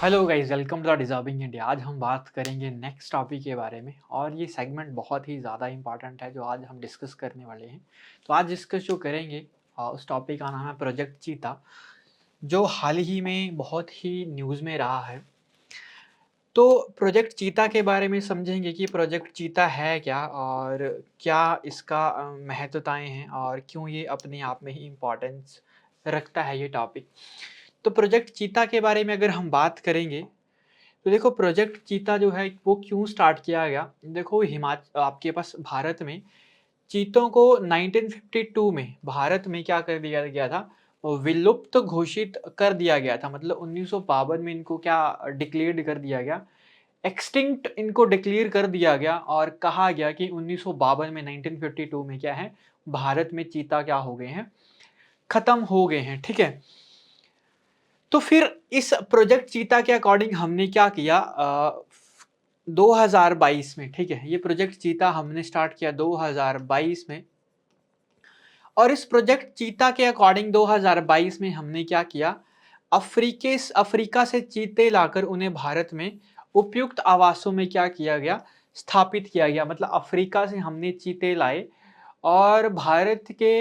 Hello guys, welcome to the deserving India. आज हम बात करेंगे नेक्स्ट टॉपिक के बारे में और ये सेगमेंट बहुत ही ज़्यादा इम्पोर्टेंट है जो आज हम डिस्कस करने वाले हैं। तो आज डिस्कस जो करेंगे उस टॉपिक का नाम है प्रोजेक्ट चीता, जो हाल ही में बहुत ही न्यूज़ में रहा है। तो प्रोजेक्ट चीता के बारे में समझेंगे कि प्रोजेक्ट चीता है क्या और क्या इसका महत्वताएँ हैं और क्यों ये अपने आप में ही इम्पोर्टेंस रखता है ये टॉपिक। तो प्रोजेक्ट चीता के बारे में अगर हम बात करेंगे तो देखो प्रोजेक्ट चीता जो है वो क्यों स्टार्ट किया गया? देखो आपके पास भारत में चीतों को 1952 में भारत में क्या कर दिया गया था? विलुप्त घोषित कर दिया गया था। मतलब 1952 में इनको क्या डिक्लेयर्ड कर दिया गया, एक्सटिंक्ट इनको डिक्लेयर कर दिया गया और कहा गया कि 1952 में 1952 में क्या है, भारत में चीता क्या हो गए हैं? खत्म हो गए हैं, ठीक है? तो फिर इस प्रोजेक्ट चीता के अकॉर्डिंग हमने क्या किया 2022 में, ठीक है? ये प्रोजेक्ट चीता हमने स्टार्ट किया 2022 में और इस प्रोजेक्ट चीता के अकॉर्डिंग 2022 में हमने क्या किया, अफ्रीका से चीते लाकर उन्हें भारत में उपयुक्त आवासों में क्या किया गया, स्थापित किया गया। मतलब अफ्रीका से हमने चीते लाए और भारत के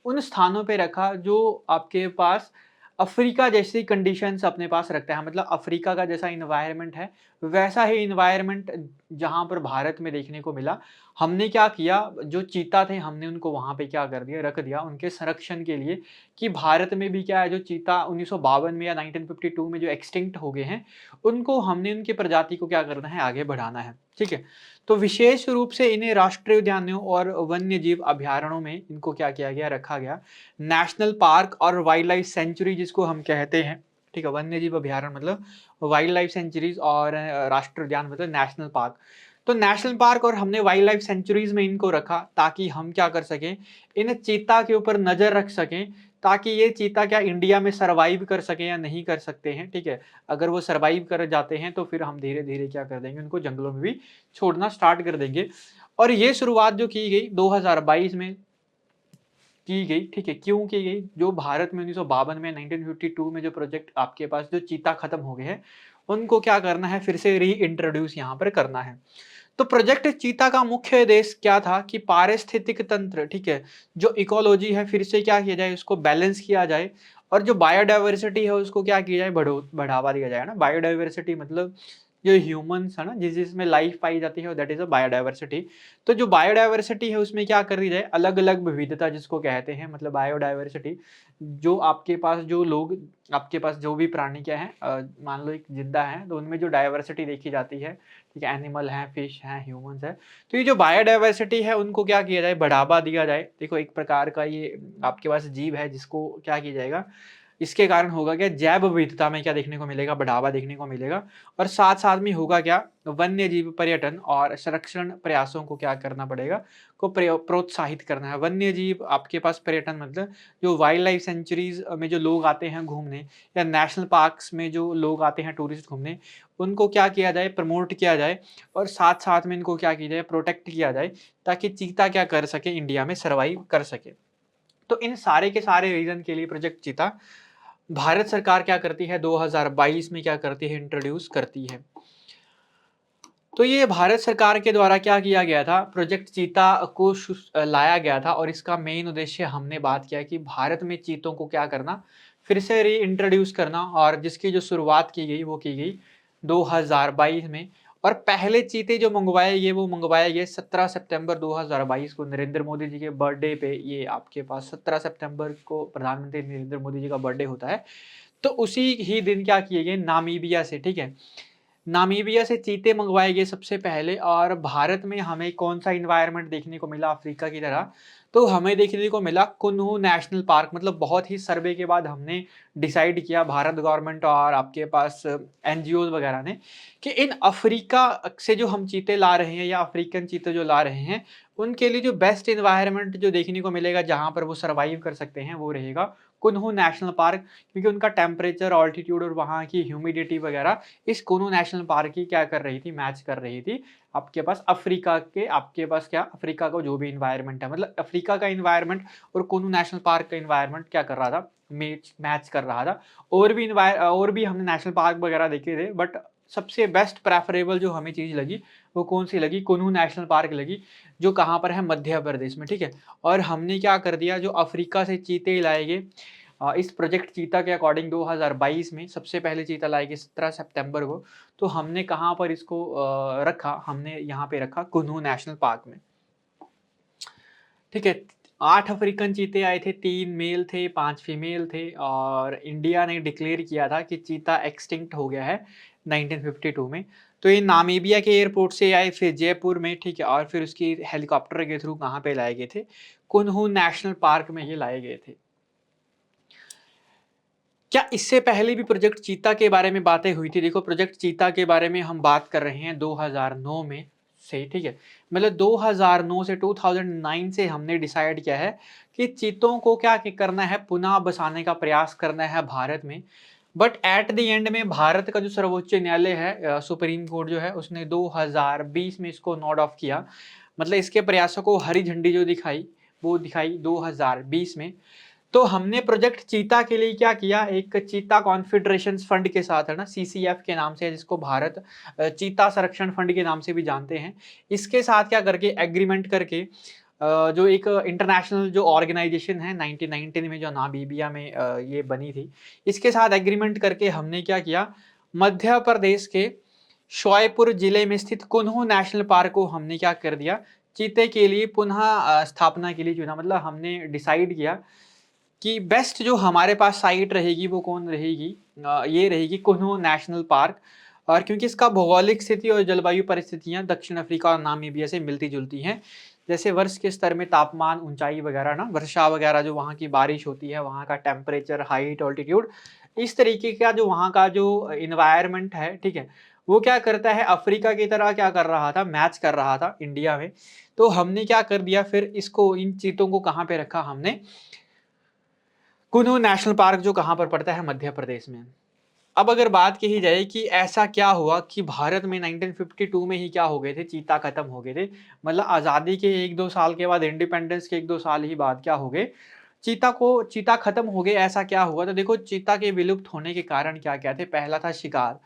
उन स्थानों पे रखा जो आपके पास अफ्रीका जैसी कंडीशंस अपने पास रखता है। मतलब अफ्रीका का जैसा एनवायरनमेंट है, वैसा ही एनवायरनमेंट जहाँ पर भारत में देखने को मिला। हमने क्या किया, जो चीता थे हमने उनको वहाँ पे क्या कर दिया, रख दिया उनके संरक्षण के लिए कि भारत में भी क्या है, जो चीता 1952 में या 1952 में जो एक्सटिंक्ट हो गए हैं, उनको हमने उनकी प्रजाति को क्या करना है, आगे बढ़ाना है। ठीक है? तो विशेष रूप से इन्हें राष्ट्रीय उद्यानों और वन्यजीव अभयारण्यों में इनको क्या किया गया, रखा गया। नेशनल पार्क और वाइल्ड लाइफ सेंचुरी जिसको हम कहते हैं, ठीक है? वन्यजीव अभयारण्य मतलब वाइल्ड लाइफ सेंचुरीज और राष्ट्रीय उद्यान मतलब नेशनल पार्क। तो नेशनल पार्क और हमने वाइल्ड लाइफ सेंचुरीज में इनको रखा ताकि हम क्या कर सकें, इन चीता के ऊपर नजर रख सकें, ताकि ये चीता क्या इंडिया में सरवाइव कर सके या नहीं कर सकते हैं, ठीक है? अगर वो सरवाइव कर जाते हैं तो फिर हम धीरे-धीरे क्या कर देंगे, उनको जंगलों में भी छोड़ना स्टार्ट कर देंगे। और ये शुरुआत जो की गई 2022 में की गई, ठीक है? क्यों की गई? जो भारत में 1952 में 1952 में जो प्रोजेक्ट आपके पास जो चीता खत्म हो गए हैं, उनको क्या करना है, फिर से रीइंट्रोड्यूस यहाँ पर करना है। तो प्रोजेक्ट चीता का मुख्य उद्देश्य क्या था कि पारिस्थितिक तंत्र, ठीक है, जो इकोलॉजी है फिर से क्या किया जाए, उसको बैलेंस किया जाए और जो बायोडायवर्सिटी है उसको क्या किया जाए, बढ़ावा दिया जाए ना। बायोडायवर्सिटी मतलब जो ह्यूमंस है ना, जिस जिसमें लाइफ पाई जाती है दैट इज अ बायोडायवर्सिटी। तो जो बायोडायवर्सिटी है उसमें क्या कर दी जाए, अलग अलग विविधता जिसको कहते हैं, मतलब बायोडायवर्सिटी जो आपके पास जो लोग, आपके पास जो भी प्राणी क्या है, मान लो एक जिंदा है तो उनमें जो डायवर्सिटी देखी जाती है, ठीक है, एनिमल हैं, फिश हैं, ह्यूमन्स हैं। तो ये जो बायोडायवर्सिटी है उनको क्या किया जाए, बढ़ावा दिया जाए। देखो एक प्रकार का ये आपके पास जीव है जिसको क्या किया जाएगा, इसके कारण होगा क्या, जैव विविधता में क्या देखने को मिलेगा, बढ़ावा देखने को मिलेगा। और साथ-साथ में होगा क्या, वन्य जीव पर्यटन और संरक्षण प्रयासों को क्या करना पड़ेगा, को प्रोत्साहित करना है। वन्य जीव आपके पास पर्यटन मतलब जो वाइल्ड लाइफ सेंचुरीज़ में जो लोग आते हैं घूमने या नेशनल पार्क्स में जो लोग आते हैं टूरिस्ट घूमने, उनको क्या किया जाए, प्रमोट किया जाए और साथ-साथ में इनको क्या किया जाए, प्रोटेक्ट किया जाए ताकि चीता क्या कर सके, इंडिया में सर्वाइव कर सके। तो इन सारे के सारे रीज़न के लिए प्रोजेक्ट चीता भारत सरकार क्या करती है, 2022 में क्या करती है, इंट्रोड्यूस करती है। तो ये भारत सरकार के द्वारा क्या किया गया था, प्रोजेक्ट चीता को लाया गया था और इसका मेन उद्देश्य हमने बात किया कि भारत में चीतों को क्या करना, फिर से रीइंट्रोड्यूस करना और जिसकी जो शुरुआत की गई वो की गई 2022 में। और पहले चीते जो मंगवाए गए 17 सितंबर 2022 को नरेंद्र मोदी जी के बर्थडे पे। ये आपके पास 17 सितंबर को प्रधानमंत्री नरेंद्र मोदी जी का बर्थडे होता है। तो उसी ही दिन क्या किए गए, नामीबिया से, ठीक है, नामीबिया से चीते मंगवाए गए सबसे पहले। और भारत में हमें कौन-सा एनवायरनमेंट देखने को मिला अफ्रीका की तरह, तो हमें देखने को मिला कुन्नू नेशनल पार्क। मतलब बहुत ही सर्वे के बाद हमने डिसाइड किया, भारत गवर्नमेंट और आपके पास एनजीओज़ वगैरह ने, कि इन अफ्रीका से जो हम चीते ला रहे हैं या अफ्रीकन चीते जो ला रहे हैं, उनके लिए जो बेस्ट एनवायरनमेंट जो देखने को मिलेगा, जहाँ पर वो सर्वाइव कर सकते हैं, वो रहेगा कुनू नेशनल पार्क, क्योंकि उनका टेम्परेचर, ऑल्टीट्यूड और वहाँ की ह्यूमिडिटी वगैरह इस कुनू नेशनल पार्क की क्या कर रही थी, मैच कर रही थी आपके पास अफ्रीका के, आपके पास क्या अफ्रीका का जो भी इन्वायरमेंट है, मतलब अफ्रीका का इन्वायरमेंट और कुनू नेशनल पार्क का इन्वायरमेंट क्या कर रहा था, मैच कर रहा था। और भी हमने नेशनल पार्क वगैरह देखे थे, बट सबसे बेस्ट प्रेफरेबल जो हमें चीज़ लगी वो कौन सी लगी, कुनू नेशनल पार्क लगी, जो कहाँ पर है, मध्य प्रदेश में, ठीक है। और हमने क्या कर दिया, जो अफ्रीका से चीते लाए गए इस प्रोजेक्ट चीता के अकॉर्डिंग 2022 में सबसे पहले चीता लाए गए 17 सितंबर को, तो हमने कहाँ पर इसको रखा, हमने यहाँ पे रखा कुनू नेशनल पार्क में, ठीक है। 8 अफ्रीकन चीते आए थे, 3 मेल थे, 5 फीमेल थे, और इंडिया ने डिक्लेयर किया था कि चीता एक्सटिंक्ट हो गया है 1952 में। तो ये नामीबिया के एयरपोर्ट से आए, फिर जयपुर में, ठीक है, और फिर उसकी हेलीकॉप्टर के थ्रू कहाँ पे लाए गए थे, कुनू नेशनल पार्क में ये लाए गए थे। क्या इससे पहले भी प्रोजेक्ट चीता के बारे में बातें हुई थी? देखो, प्रोजेक्ट चीता के बारे में हम बात कर रहे हैं 2009 में से, ठीक है। मतलब 2009 से 2009 से हमने डिसाइड किया है कि चीतों को क्या करना है, पुनः बसाने का प्रयास करना है भारत में। बट एट द एंड में भारत का जो सर्वोच्च न्यायालय है, सुप्रीम कोर्ट जो है, उसने 2020 में इसको नॉट ऑफ किया। मतलब इसके प्रयासों को हरी झंडी जो दिखाई, वो दिखाई 2020 में। तो हमने प्रोजेक्ट चीता के लिए क्या किया, एक चीता कॉन्फेडरेशन फंड के साथ, है ना, सीसीएफ के नाम से, जिसको भारत चीता संरक्षण फंड के नाम से भी जानते हैं, इसके साथ क्या करके एग्रीमेंट करके जो एक इंटरनेशनल जो ऑर्गेनाइजेशन है 1919 में जो नामीबिया में ये बनी थी, इसके साथ एग्रीमेंट करके हमने क्या किया, मध्य प्रदेश के शोएपुर जिले में स्थित कुनू नेशनल पार्क को हमने क्या कर दिया, चीते के लिए पुनः स्थापना के लिए चुना। मतलब हमने डिसाइड किया कि बेस्ट जो हमारे पास साइट रहेगी वो कौन रहेगी, ये रहेगी कुनू नेशनल पार्क। और क्योंकि इसका भौगोलिक स्थिति और जलवायु परिस्थितियां दक्षिण अफ्रीका और नामीबिया से मिलती जुलती हैं, जैसे वर्ष के स्तर में तापमान, ऊंचाई वगैरह ना, वर्षा वगैरह, जो वहाँ की बारिश होती है, वहाँ का टेम्परेचर, हाइट, ऑल्टीट्यूड, इस तरीके का जो वहाँ का जो इन्वायरमेंट है, ठीक है, वो क्या करता है, अफ्रीका की तरह क्या कर रहा था, मैच कर रहा था इंडिया में। तो हमने क्या कर दिया, फिर इसको, इन चीतों को कहाँ पे रखा हमने, कुनू नेशनल पार्क, जो कहाँ पर पड़ता है, मध्य प्रदेश में। अब अगर बात कही जाए कि ऐसा क्या हुआ कि भारत में 1952 में ही क्या हो गए थे, चीता खत्म हो गए थे। मतलब आज़ादी के 1-2 साल के बाद, इंडिपेंडेंस के 1-2 साल ही बाद क्या हो गए, चीता खत्म हो गए। ऐसा क्या हुआ, तो देखो, चीता के विलुप्त होने के कारण क्या क्या थे। पहला था शिकार।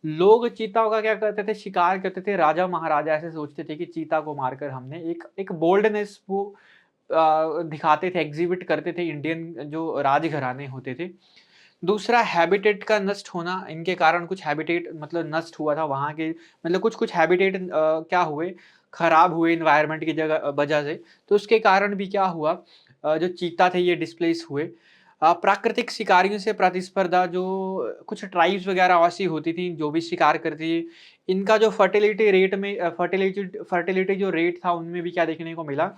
लोग चीता का क्या करते थे, शिकार करते थे। राजा महाराजा ऐसे सोचते थे कि चीता को मारकर हमने एक एक बोल्डनेस वो दिखाते थे, एग्जिबिट करते थे, इंडियन जो राजघराने होते थे। दूसरा, हैबिटेट का नष्ट होना, इनके कारण कुछ हैबिटेट मतलब नष्ट हुआ था वहाँ के, मतलब कुछ कुछ हैबिटेट क्या हुए, खराब हुए इन्वायरमेंट की जगह वजह से। तो उसके कारण भी क्या हुआ, जो चीता थे ये डिस्प्लेस हुए। प्राकृतिक शिकारियों से प्रतिस्पर्धा, जो कुछ ट्राइब्स वगैरह ऐसी होती थी जो भी शिकार करती थी, इनका जो फर्टिलिटी रेट में फर्टिलिटी जो रेट था उनमें भी क्या देखने को मिला,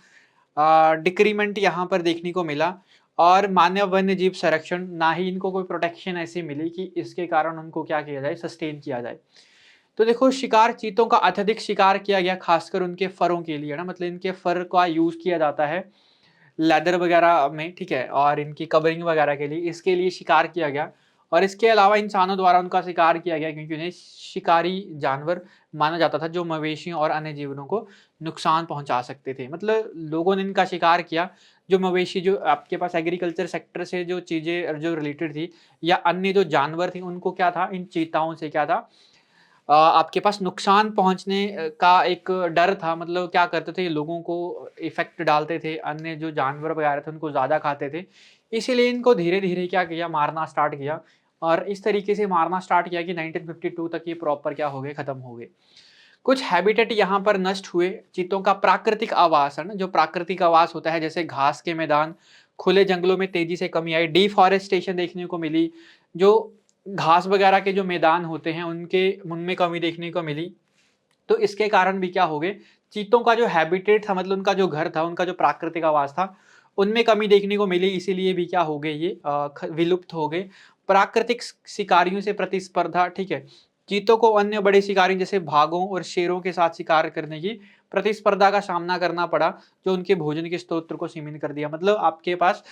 डिक्रीमेंट यहाँ पर देखने को मिला। और मानव वन्य जीव संरक्षण, ना ही इनको कोई प्रोटेक्शन ऐसी मिली कि इसके कारण उनको क्या किया जाए, सस्टेन किया जाए। तो देखो, शिकार, चीतों का अत्यधिक शिकार किया गया, खासकर उनके फरों के लिए ना, मतलब इनके फर का यूज किया जाता है लेदर वगैरह में, ठीक है, और इनकी कवरिंग वगैरह के लिए, इसके लिए शिकार किया गया। और इसके अलावा इंसानों द्वारा उनका शिकार किया गया, क्योंकि उन्हें शिकारी जानवर माना जाता था, जो मवेशियों और अन्य जीवनों को नुकसान पहुंचा सकते थे। मतलब लोगों ने इनका शिकार किया, जो मवेशी, जो आपके पास एग्रीकल्चर सेक्टर से जो चीज़ें जो रिलेटेड थी, या अन्य जो जानवर थे, उनको क्या था, इन चीताओं से क्या था, आपके पास नुकसान पहुँचने का एक डर था। मतलब क्या करते थे, लोगों को इफ़ेक्ट डालते थे, अन्य जो जानवर वगैरह थे उनको ज़्यादा खाते थे। इसीलिए इनको धीरे-धीरे क्या किया, मारना स्टार्ट किया, और इस तरीके से मारना स्टार्ट किया कि 1952 तक ये प्रॉपर क्या हो गए, खत्म हो गए। कुछ हैबिटेट यहाँ पर नष्ट हुए। चीतों का प्राकृतिक आवास, है ना, जो प्राकृतिक आवास होता है, जैसे घास के मैदान, खुले जंगलों में तेजी से कमी आई, डिफॉरेस्टेशन देखने को मिली। जो घास वगैरह के जो मैदान होते हैं उनके उनमें कमी देखने को मिली। तो इसके कारण भी क्या हो गए, चीतों का जो हैबिटेट था, मतलब उनका जो घर था, उनका जो प्राकृतिक आवास था, उनमें कमी देखने को मिली। इसीलिए भी क्या हो गए, ये विलुप्त हो गए। प्राकृतिक शिकारियों से प्रतिस्पर्धा, ठीक है, चीतों को अन्य बड़े शिकारी जैसे भागों और शेरों के साथ शिकार करने की प्रतिस्पर्धा का सामना करना पड़ा, जो उनके भोजन के स्रोत को सीमित कर दिया। मतलब आपके पास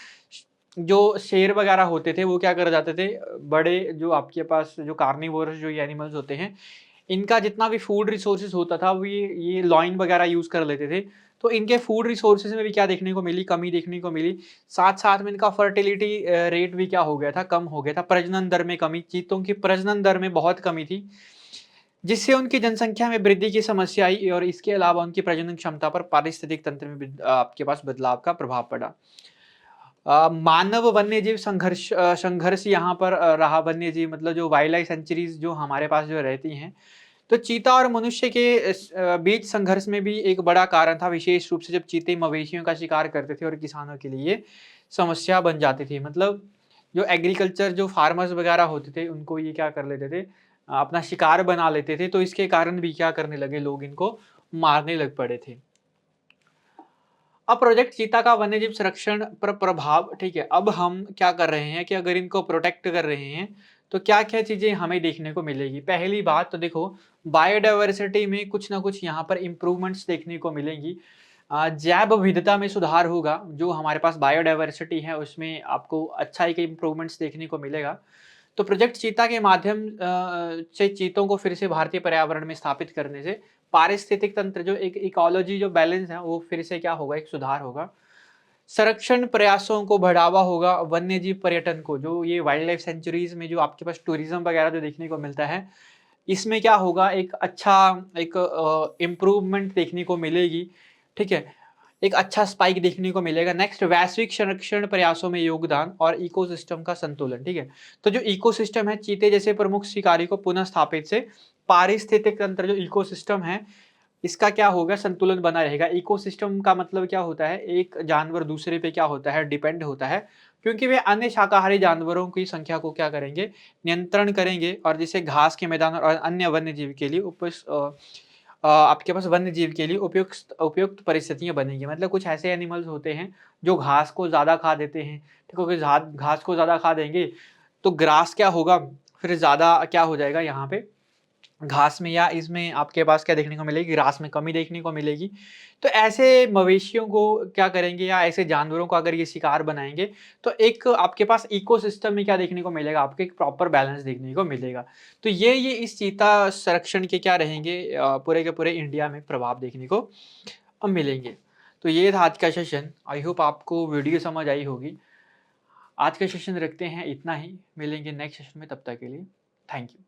जो शेर वगैरह होते थे वो क्या कर जाते थे, बड़े जो आपके पास जो कार्निवोरस जो ये एनिमल्स होते हैं, इनका जितना भी फूड रिसोर्सेज होता था वो ये लॉइन वगैरह यूज़ कर लेते थे। तो इनके फूड रिसोर्सेज में भी क्या देखने को मिली, कमी देखने को मिली। साथ-साथ में इनका फर्टिलिटी रेट भी क्या हो गया था, कम हो गया था। प्रजनन दर में कमी, चीतों की प्रजनन दर में बहुत कमी थी, जिससे उनकी जनसंख्या में वृद्धि की समस्या आई और इसके अलावा उनकी प्रजनन क्षमता पर पारिस्थितिक तंत्र में भी आपके पास बदलाव का प्रभाव पड़ा। मानव वन्यजीव संघर्ष यहाँ पर रहा। वन्यजीव मतलब जो वाइल्ड लाइफ सेंचुरीज जो हमारे पास जो रहती हैं, तो चीता और मनुष्य के बीच संघर्ष में भी एक बड़ा कारण था, विशेष रूप से जब चीते मवेशियों का शिकार करते थे और किसानों के लिए समस्या बन जाती थी। मतलब जो एग्रीकल्चर जो फार्मर्स वगैरह होते थे उनको ये क्या कर लेते थे, अपना शिकार बना लेते थे, तो इसके कारण भी क्या करने लगे, लोग इनको मारने लग पड़े थे। अब प्रोजेक्ट चीता का वन्यजीव संरक्षण पर प्रभाव, ठीक है। अब हम क्या कर रहे हैं कि अगर इनको प्रोटेक्ट कर रहे हैं, तो क्या-क्या चीज़ें हमें देखने को मिलेगी। पहली बात तो देखो, बायोडायवर्सिटी में कुछ ना कुछ यहाँ पर इम्प्रूवमेंट्स देखने को मिलेंगी। जैव विविधता में सुधार होगा, जो हमारे पास बायोडायवर्सिटी है उसमें आपको अच्छा एक इम्प्रूवमेंट्स देखने को मिलेगा। तो प्रोजेक्ट चीता के माध्यम से चीतों को फिर से भारतीय पर्यावरण में स्थापित करने से पारिस्थितिक तंत्र जो एक इकोलॉजी जो बैलेंस है वो फिर से क्या होगा, एक सुधार होगा। संरक्षण प्रयासों को बढ़ावा होगा, वन्यजीव पर्यटन को, जो ये वाइल्ड लाइफ सेंचुरीज में जो आपके पास टूरिज्म वगैरह जो देखने को मिलता है, इसमें क्या होगा, एक अच्छा एक इम्प्रूवमेंट देखने को मिलेगी, ठीक है। एक अच्छा स्पाइक देखने को मिलेगा। नेक्स्ट, वैश्विक संरक्षण प्रयासों में योगदान और इकोसिस्टम का संतुलन, ठीक है। तो जो इकोसिस्टम है, चीते जैसे प्रमुख शिकारी को पुनः स्थापित से पारिस्थितिक तंत्र जो इकोसिस्टम है, इसका क्या होगा, संतुलन बना रहेगा। इकोसिस्टम का मतलब क्या होता है, एक जानवर दूसरे पे क्या होता है, डिपेंड होता है, क्योंकि वे अन्य शाकाहारी जानवरों की संख्या को क्या करेंगे, नियंत्रण करेंगे और जिसे घास के मैदान और अन्य वन्य जीव के लिए आपके पास वन्य जीव के लिए उपयुक्त उपयुक्त परिस्थितियाँ बनेंगी। मतलब कुछ ऐसे एनिमल्स होते हैं जो घास को ज़्यादा खा देते हैं, ठीक है? क्योंकि घास को ज़्यादा खा देंगे तो ग्रास क्या होगा, फिर ज़्यादा क्या हो जाएगा यहाँ पे, घास में या इसमें आपके पास क्या देखने को मिलेगी, ग्रास में कमी देखने को मिलेगी। तो ऐसे मवेशियों को क्या करेंगे या ऐसे जानवरों को अगर ये शिकार बनाएँगे, तो एक आपके पास इकोसिस्टम में क्या देखने को मिलेगा, आपको एक प्रॉपर बैलेंस देखने को मिलेगा। तो ये इस चीता संरक्षण के क्या रहेंगे, पूरे के पूरे इंडिया में प्रभाव देखने को मिलेंगे। तो ये था आज का सेशन। आई होप आपको वीडियो समझ आई होगी। आज का सेशन रखते हैं इतना ही, मिलेंगे नेक्स्ट सेशन में, तब तक के लिए थैंक यू।